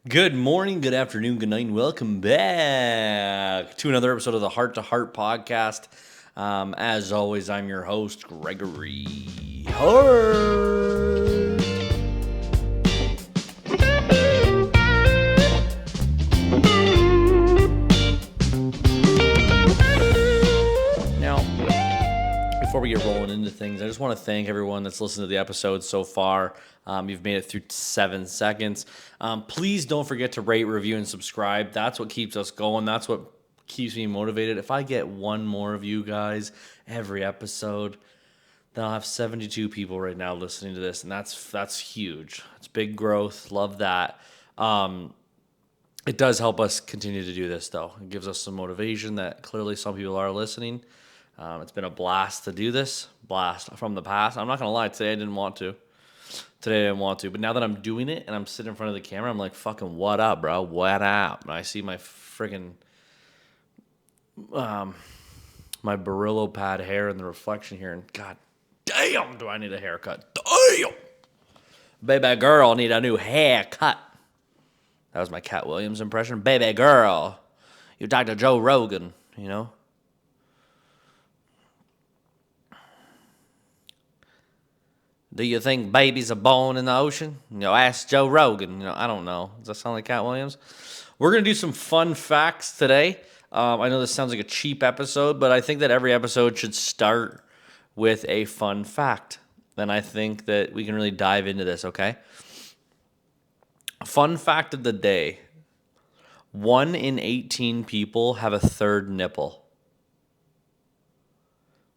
Good morning, good afternoon, good night, and welcome back to another episode of the Heart to Heart Podcast. As always, I'm your host, Gregory Hart. Now, before we get rolling into things, I just want to thank everyone that's listened to the episode so far. You've made it through 7 seconds. Please don't forget to rate, review, and subscribe. That's what keeps us going. That's what keeps me motivated. If I get one more of you guys every episode, then I'll have 72 people right now listening to this, and that's huge. It's big growth. Love that. It does help us continue to do this, though. It gives us some motivation that clearly some people are listening. It's been a blast to do this. Blast from the past. I'm not going to lie. Today I didn't want to. But now that I'm doing it and I'm sitting in front of the camera, I'm like, fucking what up, bro? What up? And I see my friggin' my Barillo pad hair in the reflection here, and god damn, do I need a haircut. Damn! Baby girl, need a new haircut. That was my Cat Williams impression. Baby girl, you talk to Joe Rogan, you know? Do you think babies are born in the ocean? Ask Joe Rogan. I don't know. Does that sound like Cat Williams? We're going to do some fun facts today. I know this sounds like a cheap episode, but I think that every episode should start with a fun fact. And I think that we can really dive into this, okay? Fun fact of the day. 1 in 18 people have a third nipple.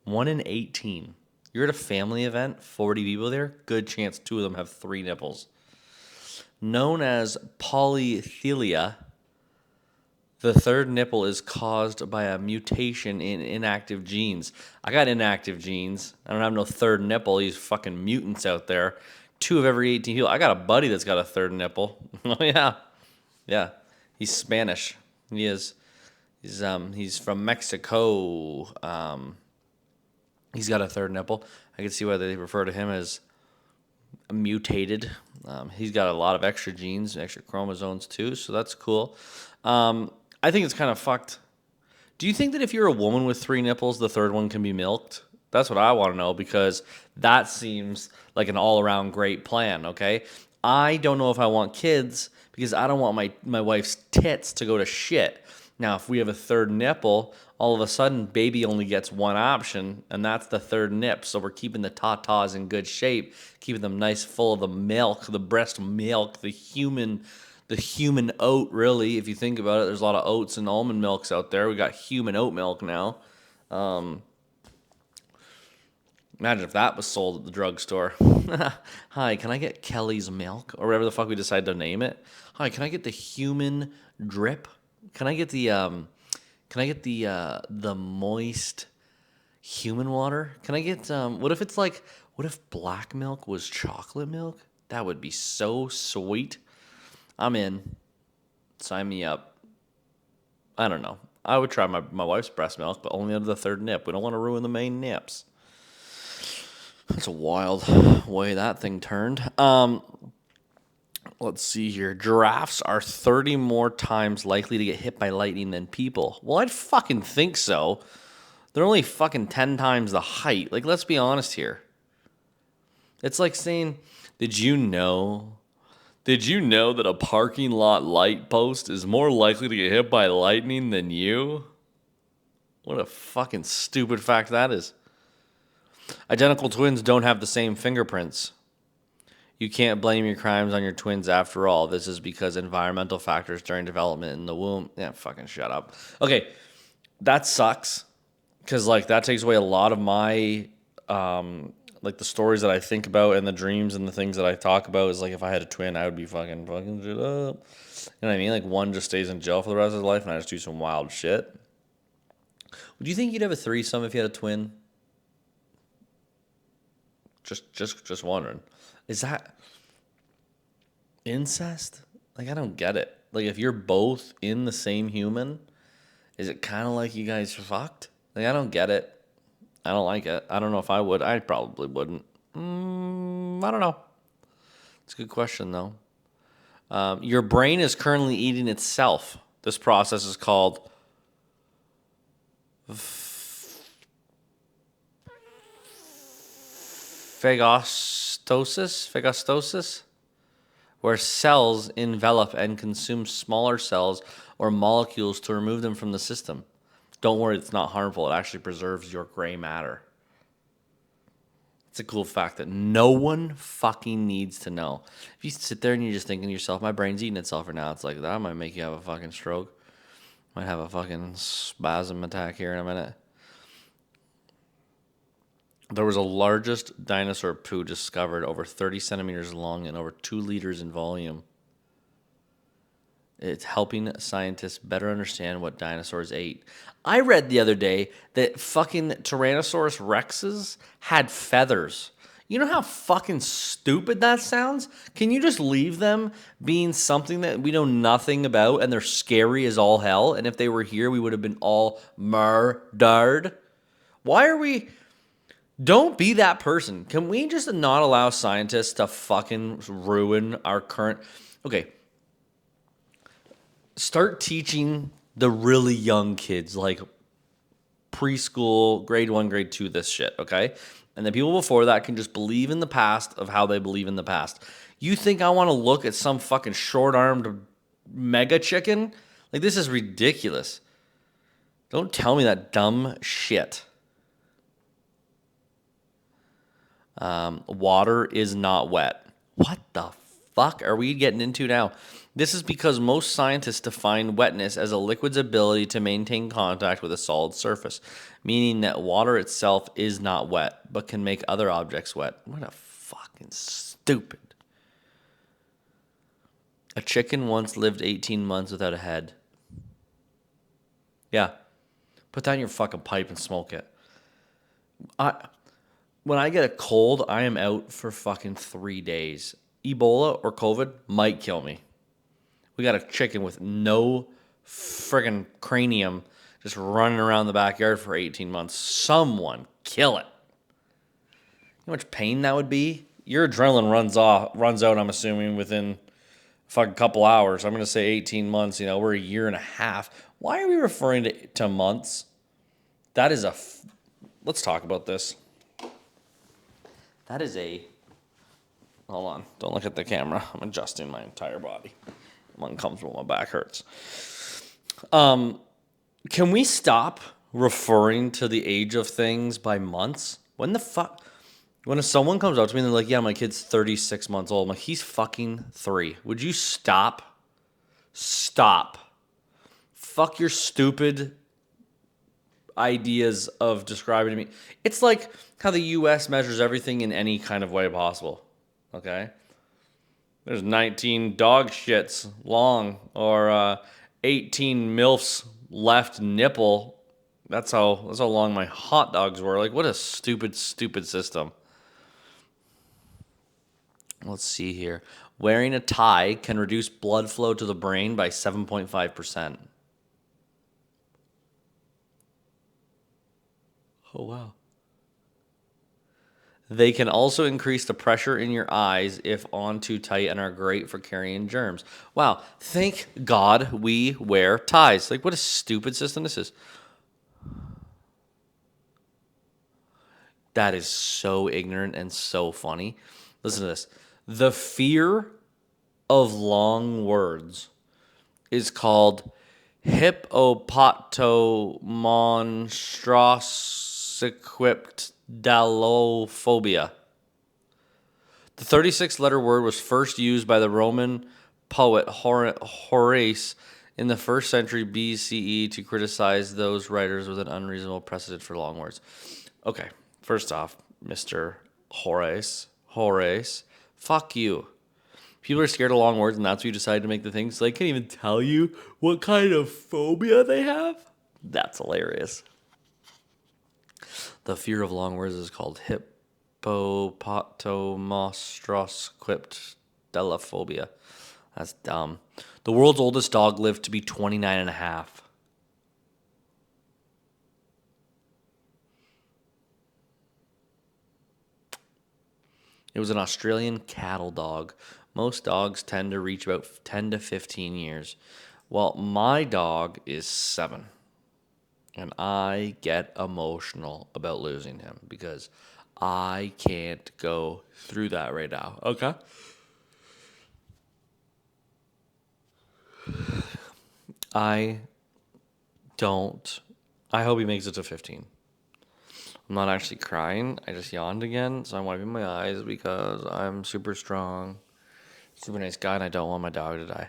1 in 18. You're at a family event, 40 people there, good chance 2 of them have 3 nipples. Known as polythelia, the third nipple is caused by a mutation in inactive genes. I got inactive genes. I don't have no third nipple. These fucking mutants out there. 2 of every 18 people. I got a buddy that's got a third nipple. Oh, yeah. Yeah. He's Spanish. He is. He's from Mexico. He's got a third nipple. I can see why they refer to him as mutated. He's got a lot of extra genes, extra chromosomes too, so that's cool. I think it's kind of fucked. Do you think that if you're a woman with 3 nipples, the third one can be milked? That's what I want to know, because that seems like an all-around great plan, okay? I don't know if I want kids because I don't want my wife's tits to go to shit. Now, if we have a third nipple, all of a sudden, baby only gets one option, and that's the third nip. So we're keeping the tatas in good shape, keeping them nice, full of the milk, the breast milk, the human oat, really. If you think about it, there's a lot of oats and almond milks out there. We got human oat milk now. Imagine if that was sold at the drugstore. Hi, can I get Kelly's milk? Or whatever the fuck we decide to name it. Hi, can I get the human drip? Can I get the moist human water? Can I get what if black milk was chocolate milk? That would be so sweet. I'm in. Sign me up. I don't know. I would try my wife's breast milk, but only under the third nip. We don't want to ruin the main nips. That's a wild way that thing turned. Let's see here. Giraffes are 30 more times likely to get hit by lightning than people. Well, I'd fucking think so. They're only fucking 10 times the height. Like, let's be honest here. It's like saying, did you know that a parking lot light post is more likely to get hit by lightning than you? What a fucking stupid fact that is. Identical twins don't have the same fingerprints. You can't blame your crimes on your twins after all. This is because environmental factors during development in the womb. Yeah, fucking shut up. Okay, that sucks. Because, that takes away a lot of my, the stories that I think about and the dreams and the things that I talk about is, if I had a twin, I would be fucking shit up. You know what I mean? One just stays in jail for the rest of his life and I just do some wild shit. Would you think you'd have a threesome if you had a twin? Just wondering. Is that incest? I don't get it. If you're both in the same human, is it kind of like you guys fucked? I don't get it. I don't like it. I don't know if I would. I probably wouldn't. I don't know. It's a good question, though. Your brain is currently eating itself. This process is called phagocytosis, where cells envelop and consume smaller cells or molecules to remove them from the system. Don't worry, it's not harmful. It actually preserves your gray matter. It's a cool fact that no one fucking needs to know. If you sit there and you're just thinking to yourself, my brain's eating itself right now, it's like, that might make you have a fucking stroke. Might have a fucking spasm attack here in a minute. There was a largest dinosaur poo discovered, over 30 centimeters long and over 2 liters in volume. It's helping scientists better understand what dinosaurs ate. I read the other day that fucking Tyrannosaurus Rexes had feathers. You know how fucking stupid that sounds? Can you just leave them being something that we know nothing about and they're scary as all hell? And if they were here, we would have been all murdered. Why are we... Don't be that person. Can we just not allow scientists to fucking ruin our current... Okay. Start teaching the really young kids, like preschool, grade 1, grade 2, this shit, okay? And then people before that can just believe in the past of how they believe in the past. You think I want to look at some fucking short-armed mega chicken? Like, this is ridiculous. Don't tell me that dumb shit. Water is not wet. What the fuck are we getting into now? This is because most scientists define wetness as a liquid's ability to maintain contact with a solid surface, meaning that water itself is not wet, but can make other objects wet. What a fucking stupid. A chicken once lived 18 months without a head. Yeah. Put that in your fucking pipe and smoke it. When I get a cold, I am out for fucking 3 days. Ebola or COVID might kill me. We got a chicken with no friggin' cranium just running around the backyard for 18 months. Someone kill it. You know how much pain that would be? Your adrenaline runs out, I'm assuming, within a fucking couple hours. I'm going to say 18 months. We're a year and a half. Why are we referring to months? That is let's talk about this. That is hold on. Don't look at the camera. I'm adjusting my entire body. I'm uncomfortable. My back hurts. Can we stop referring to the age of things by months? When if someone comes up to me and they're like, yeah, my kid's 36 months old. I'm like, he's fucking 3. Would you stop? Stop. Fuck your stupid ideas of describing to me. It's like how the U.S. measures everything in any kind of way possible. Okay? There's 19 dog shits long, or 18 MILFs left nipple. That's how long my hot dogs were. Like, what a stupid, stupid system. Let's see here. Wearing a tie can reduce blood flow to the brain by 7.5%. Oh, wow. They can also increase the pressure in your eyes if on too tight and are great for carrying germs. Wow. Thank God we wear ties. Like, what a stupid system this is. That is so ignorant and so funny. Listen to this. The fear of long words is called hippopotomonstrosquipedalophobia. The 36-letter word was first used by the Roman poet Horace in the 1st century BCE to criticize those writers with an unreasonable precedent for long words. Okay, first off, Mr. Horace, fuck you. People are scared of long words, and that's why you decide to make the things. So they can't even tell you what kind of phobia they have. That's hilarious. The fear of long words is called hippopotomonstrosquipedalophobia. That's dumb. The world's oldest dog lived to be 29 and a half. It was an Australian cattle dog. Most dogs tend to reach about 10 to 15 years. Well, my dog is 7. And I get emotional about losing him because I can't go through that right now. Okay? I don't. I hope he makes it to 15. I'm not actually crying. I just yawned again, so I'm wiping my eyes because I'm super strong, super nice guy, and I don't want my dog to die.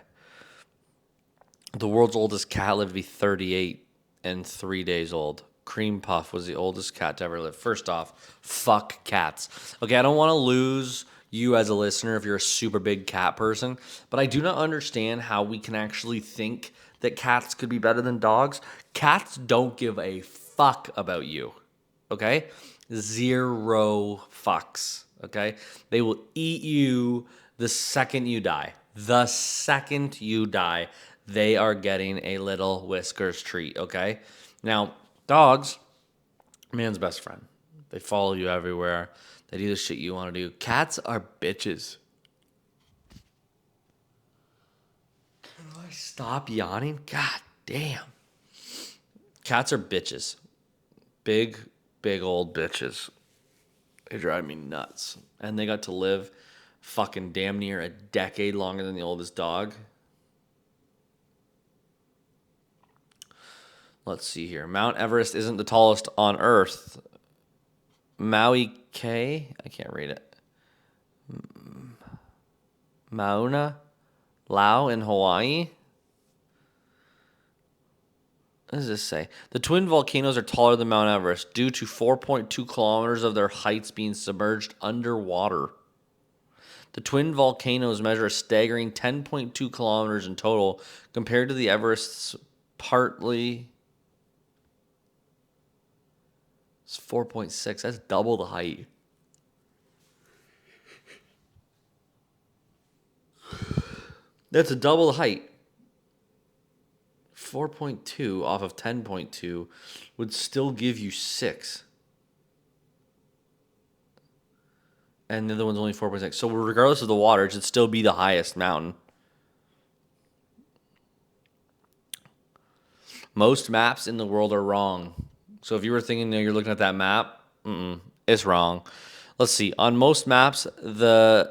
The world's oldest cat lived to be 38 and 3 days old. Cream Puff was the oldest cat to ever live. First off, fuck cats. Okay, I don't want to lose you as a listener if you're a super big cat person, but I do not understand how we can actually think that cats could be better than dogs. Cats don't give a fuck about you. Okay? Zero fucks. Okay? They will eat you the second you die. The second you die, they are getting a little Whiskers treat. Okay? Now, dogs, man's best friend. They follow you everywhere. They do the shit you want to do. Cats are bitches. Can I stop yawning? God damn. Cats are bitches. Big, big old bitches. They drive me nuts. And they got to live fucking damn near a decade longer than the oldest dog. Let's see here. Mount Everest isn't the tallest on Earth. Maui K? I can't read it. Mauna Lau in Hawaii? What does this say? The twin volcanoes are taller than Mount Everest due to 4.2 kilometers of their heights being submerged underwater. The twin volcanoes measure a staggering 10.2 kilometers in total compared to the Everest's partly. It's 4.6. That's double the height. That's a double the height. 4.2 off of 10.2 would still give you 6. And the other one's only 4.6. So regardless of the water, it should still be the highest mountain. Most maps in the world are wrong. So if you were thinking you're looking at that map, it's wrong. Let's see. On most maps, let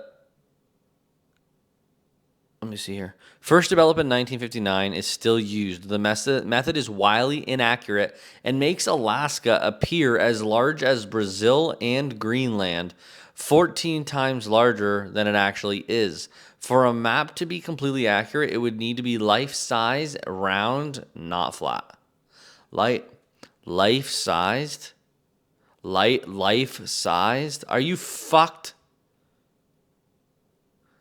me see here. First developed in 1959 is still used. The method is wildly inaccurate and makes Alaska appear as large as Brazil and Greenland, 14 times larger than it actually is. For a map to be completely accurate, it would need to be life-size, round, not flat. Life-sized? Life-sized? Are you fucked?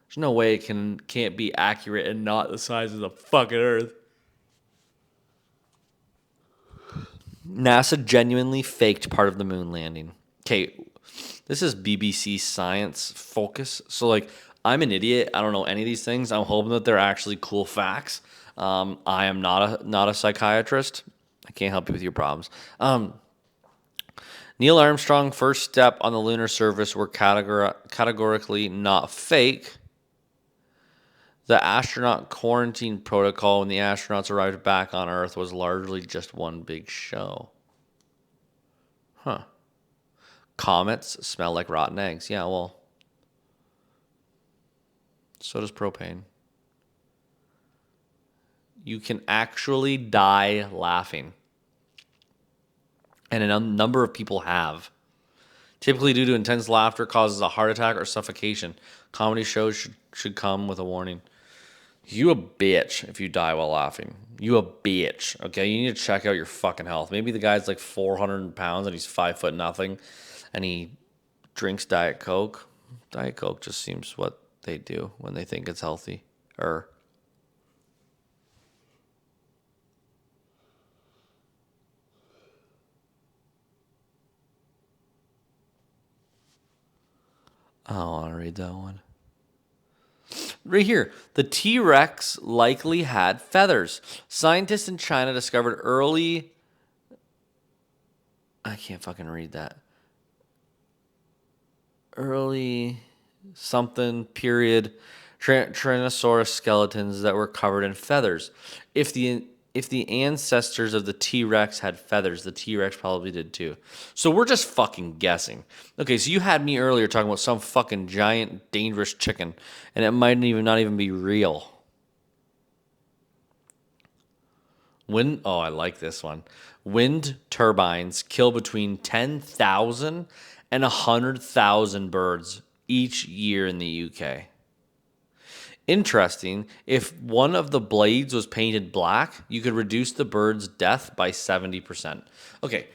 There's no way it can't be accurate and not the size of the fucking Earth. NASA genuinely faked part of the moon landing. Okay, this is BBC Science Focus. So, like, I'm an idiot. I don't know any of these things. I'm hoping that they're actually cool facts. I am not a psychiatrist. I can't help you with your problems. Neil Armstrong's first step on the lunar surface were categorically not fake. The astronaut quarantine protocol when the astronauts arrived back on Earth was largely just one big show. Huh. Comets smell like rotten eggs. Yeah, well, so does propane. You can actually die laughing. And a number of people have. Typically due to intense laughter causes a heart attack or suffocation. Comedy shows should come with a warning. You a bitch if you die while laughing. You a bitch. Okay, you need to check out your fucking health. Maybe the guy's like 400 pounds and he's 5'0", and he drinks Diet Coke. Diet Coke just seems what they do when they think it's healthy. Oh, I don't want to read that one. Right here, the T-Rex likely had feathers. Scientists in China discovered early. I can't fucking read that. Early something period Tyrannosaurus skeletons that were covered in feathers. If the ancestors of the T-Rex had feathers, the T-Rex probably did too. So we're just fucking guessing. Okay, so you had me earlier talking about some fucking giant dangerous chicken, and it might even not even be real. I like this one. Wind turbines kill between 10,000 and 100,000 birds each year in the UK. Interesting, if one of the blades was painted black, you could reduce the bird's death by 70%. Okay,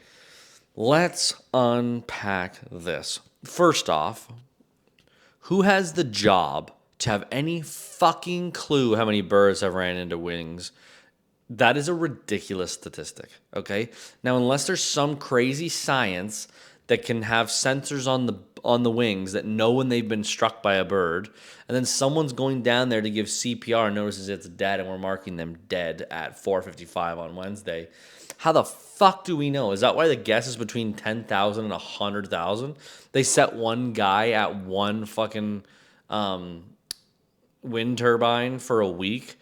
let's unpack this. First off, who has the job to have any fucking clue how many birds have ran into wings? That is a ridiculous statistic, okay? Now, unless there's some crazy science that can have sensors on the wings that know when they've been struck by a bird, and then someone's going down there to give CPR and notices it's dead, and we're marking them dead at 4:55 on Wednesday. How the fuck do we know? Is that why the guess is between 10,000 and 100,000? They set one guy at one fucking wind turbine for a week,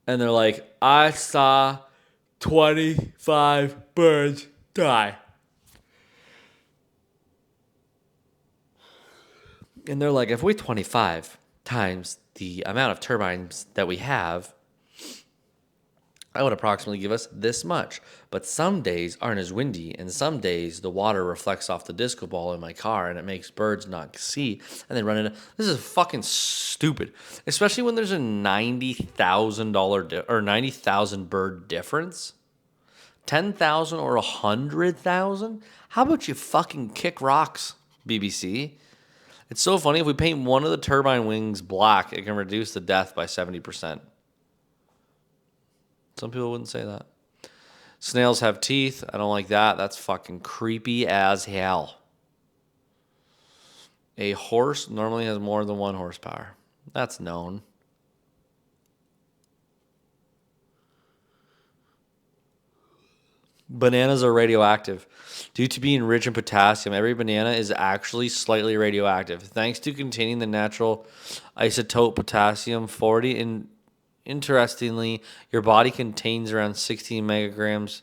and they're like, I saw 25 birds die. And they're like, if we 25 times the amount of turbines that we have, that would approximately give us this much. But some days aren't as windy, and some days the water reflects off the disco ball in my car, and it makes birds not see, and they run into. This is fucking stupid, especially when there's a $90,000 or 90,000 bird difference. 10,000 or 100,000? How about you fucking kick rocks, BBC? It's so funny. If we paint one of the turbine wings black, it can reduce the death by 70%. Some people wouldn't say that. Snails have teeth. I don't like that. That's fucking creepy as hell. A horse normally has more than 1 horsepower. That's known. Bananas are radioactive. Due to being rich in potassium, every banana is actually slightly radioactive. Thanks to containing the natural isotope potassium 40. Interestingly, your body contains around 16 megagrams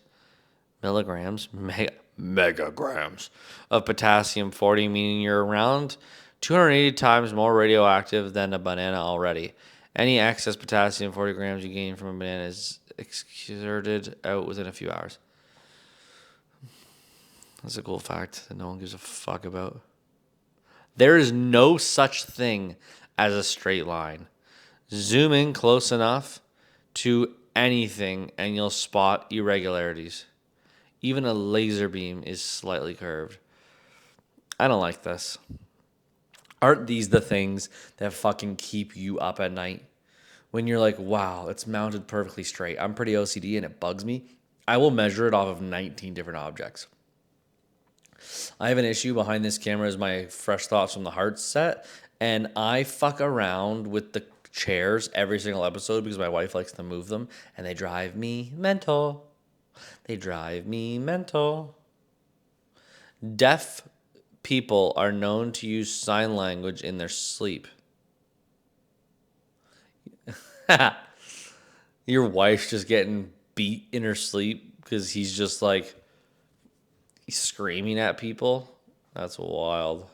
of potassium 40, meaning you're around 280 times more radioactive than a banana already. Any excess potassium 40 grams you gain from a banana is exerted out within a few hours. That's a cool fact that no one gives a fuck about. There is no such thing as a straight line. Zoom in close enough to anything and you'll spot irregularities. Even a laser beam is slightly curved. I don't like this. Aren't these the things that fucking keep you up at night? When you're like, wow, it's mounted perfectly straight. I'm pretty OCD and it bugs me. I will measure it off of 19 different objects. I have an issue behind this camera is my Fresh Thoughts from the Heart set, and I fuck around with the chairs every single episode because my wife likes to move them, and they drive me mental. Deaf people are known to use sign language in their sleep. Your wife's just getting beat in her sleep because he's just like screaming at people. That's wild.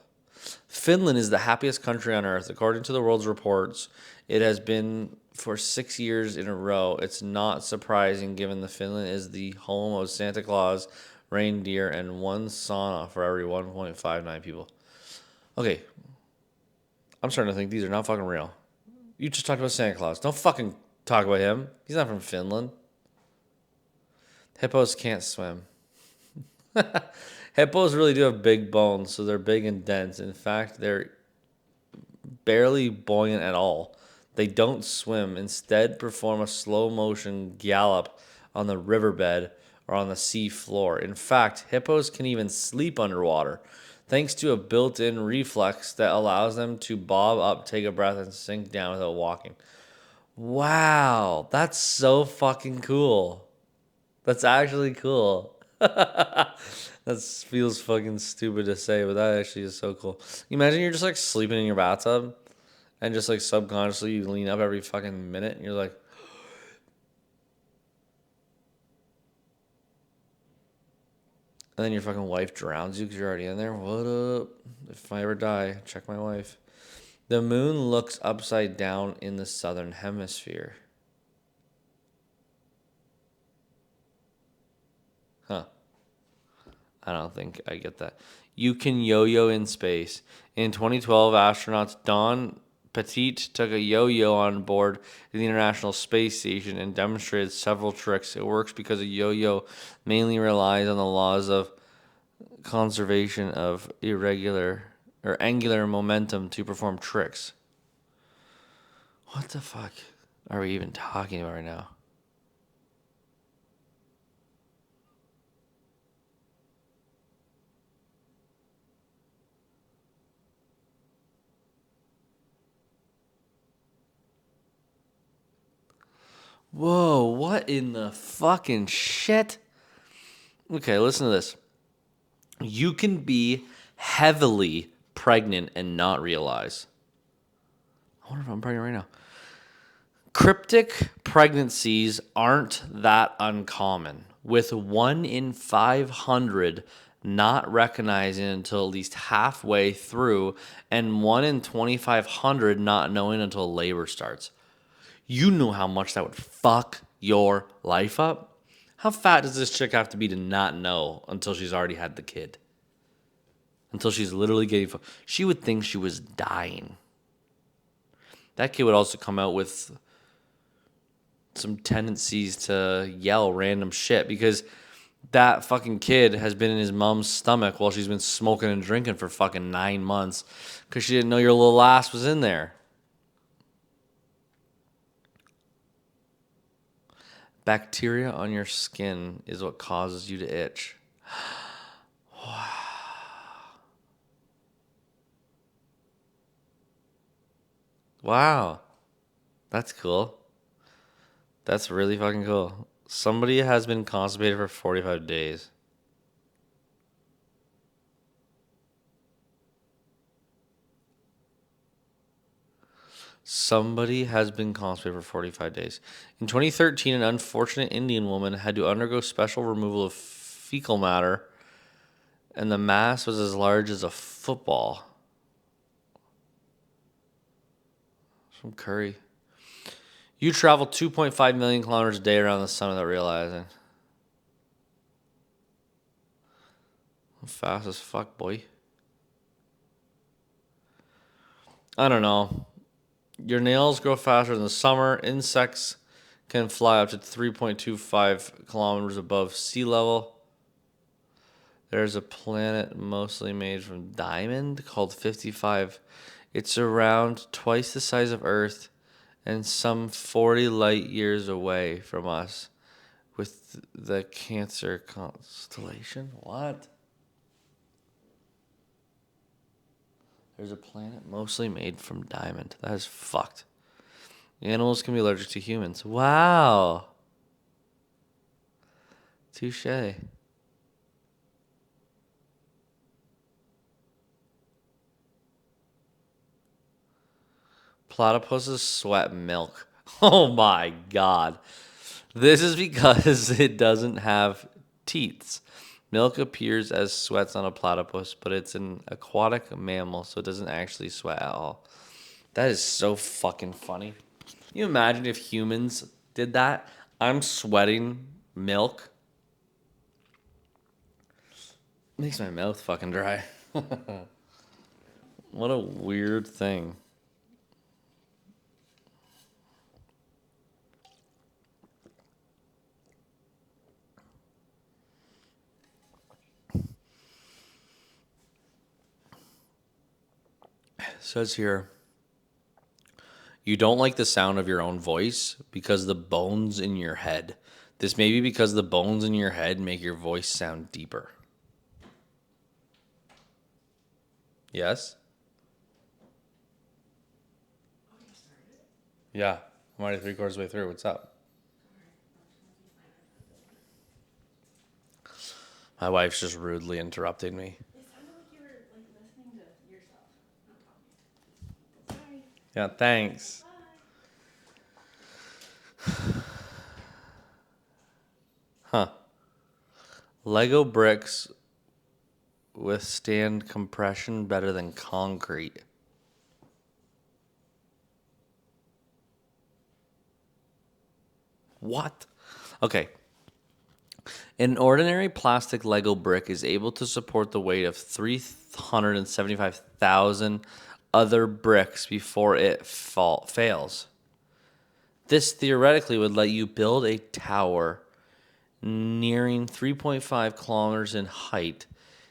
Finland is the happiest country on earth. According to the world's reports, it has been for 6 years in a row. It's not surprising given that Finland is the home of Santa Claus, reindeer, and one sauna for every 1.59 people. Okay. I'm starting to think these are not fucking real. You just talked about Santa Claus. Don't fucking talk about him. He's not from Finland. Hippos can't swim. Hippos really do have big bones, so they're big and dense. In fact, they're barely buoyant at all. They don't swim, instead perform a slow motion gallop on the riverbed or on the sea floor. In fact, hippos can even sleep underwater, thanks to a built-in reflex that allows them to bob up, take a breath, and sink down without walking. Wow, that's so fucking cool. That's actually cool. That feels fucking stupid to say, but that actually is so cool. Imagine you're just like sleeping in your bathtub And just like subconsciously you lean up every fucking minute and you're like, and then your fucking wife drowns you because you're already in there. What up? If I ever die, check my wife. The moon looks upside down in the southern hemisphere. Huh. I don't think I get that. You can yo-yo in space. In 2012, astronauts Don Petit took a yo-yo on board the International Space Station and demonstrated several tricks. It works because a yo-yo mainly relies on the laws of conservation of irregular or angular momentum to perform tricks. What the fuck are we even talking about right now? Whoa, what in the fucking shit? Okay, listen to this. You can be heavily pregnant and not realize. I wonder if I'm pregnant right now. Cryptic pregnancies aren't that uncommon, with 1 in 500 not recognizing until at least halfway through, and 1 in 2,500 not knowing until labor starts. You know how much that would fuck your life up? How fat does this chick have to be to not know until she's already had the kid? Until she's literally getting. She would think she was dying. That kid would also come out with some tendencies to yell random shit because that fucking kid has been in his mom's stomach while she's been smoking and drinking for fucking 9 months because she didn't know your little ass was in there. Bacteria on your skin is what causes you to itch. Wow. That's cool. That's really fucking cool. Somebody has been constipated for 45 days. Somebody has been constipated for 45 days. In 2013, an unfortunate Indian woman had to undergo special removal of fecal matter, and the mass was as large as a football. From Curry. You travel 2.5 million kilometers a day around the sun without realizing. Fast as fuck, boy. I don't know. Your nails grow faster in the summer. Insects can fly up to 3.25 kilometers above sea level. There's a planet mostly made from diamond called 55. It's around twice the size of Earth and some 40 light years away from us with the Cancer constellation. What? There's a planet mostly made from diamond. That is fucked. Animals can be allergic to humans. Wow. Touche. Platypuses sweat milk. Oh my god. This is because it doesn't have teats. Milk appears as sweats on a platypus, but it's an aquatic mammal, so it doesn't actually sweat at all. That is so fucking funny. Can you imagine if humans did that? I'm sweating milk. Makes my mouth fucking dry. What a weird thing. It says here, you don't like the sound of your own voice because the bones in your head. This may be because the bones in your head make your voice sound deeper. Yes? Yeah. I'm already 3/4 way through. What's up? My wife's just rudely interrupting me. It sounded like you were like listening to yourself, not talking. Sorry. Yeah, thanks. Huh. Lego bricks withstand compression better than concrete. What? Okay. An ordinary plastic Lego brick is able to support the weight of 375,000 other bricks before it fails. This theoretically would let you build a tower nearing 3.5 kilometers in height.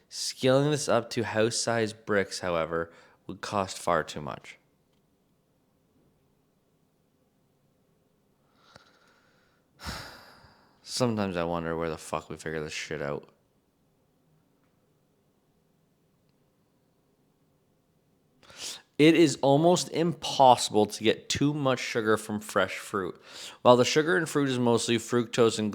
Scaling this up to house-sized bricks, however, would cost far too much. Sometimes I wonder where the fuck we figure this shit out. It is almost impossible to get too much sugar from fresh fruit. While the sugar in fruit is mostly fructose and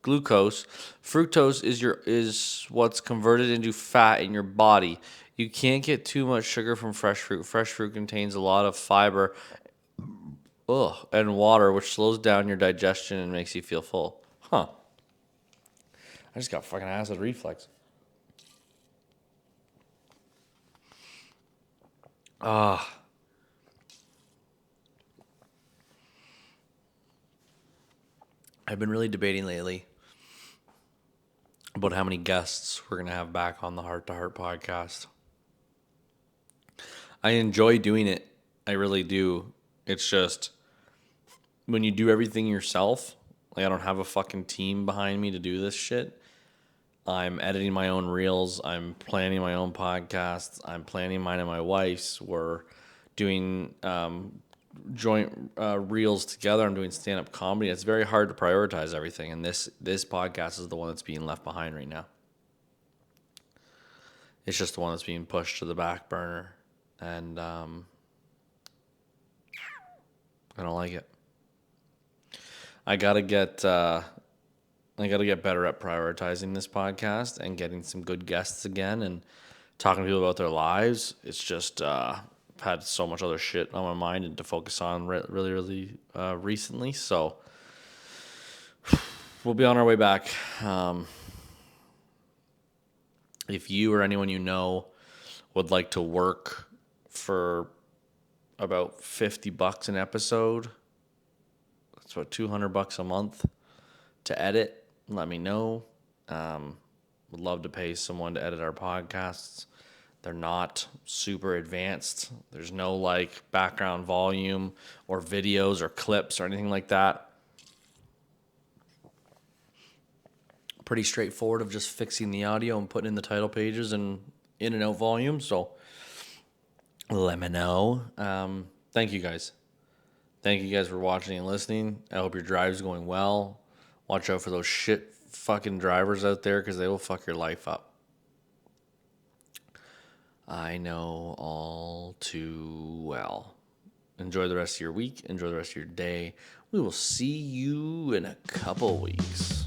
glucose, fructose is what's converted into fat in your body. You can't get too much sugar from fresh fruit. Fresh fruit contains a lot of fiber, and water, which slows down your digestion and makes you feel full. Huh. I just got fucking acid reflux. Ah. I've been really debating lately about how many guests we're going to have back on the Heart to Heart podcast. I enjoy doing it. I really do. It's just when you do everything yourself, like I don't have a fucking team behind me to do this shit. I'm editing my own reels. I'm planning my own podcasts. I'm planning mine and my wife's. We're doing joint reels together. I'm doing stand-up comedy. It's very hard to prioritize everything, and this podcast is the one that's being left behind right now. It's just the one that's being pushed to the back burner, and I don't like it. I gotta get better at prioritizing this podcast and getting some good guests again and talking to people about their lives. It's just I've had so much other shit on my mind and to focus on really recently. So we'll be on our way back. If you or anyone you know would like to work for about $50 an episode, that's about $200 a month to edit, let me know. Would love to pay someone to edit our podcasts. They're not super advanced. There's no like background volume or videos or clips or anything like that. Pretty straightforward of just fixing the audio and putting in the title pages and in and out volume. So let me know. Thank you guys. Thank you guys for watching and listening. I hope your drive's going well. Watch out for those shit fucking drivers out there because they will fuck your life up. I know all too well. Enjoy the rest of your week. Enjoy the rest of your day. We will see you in a couple weeks.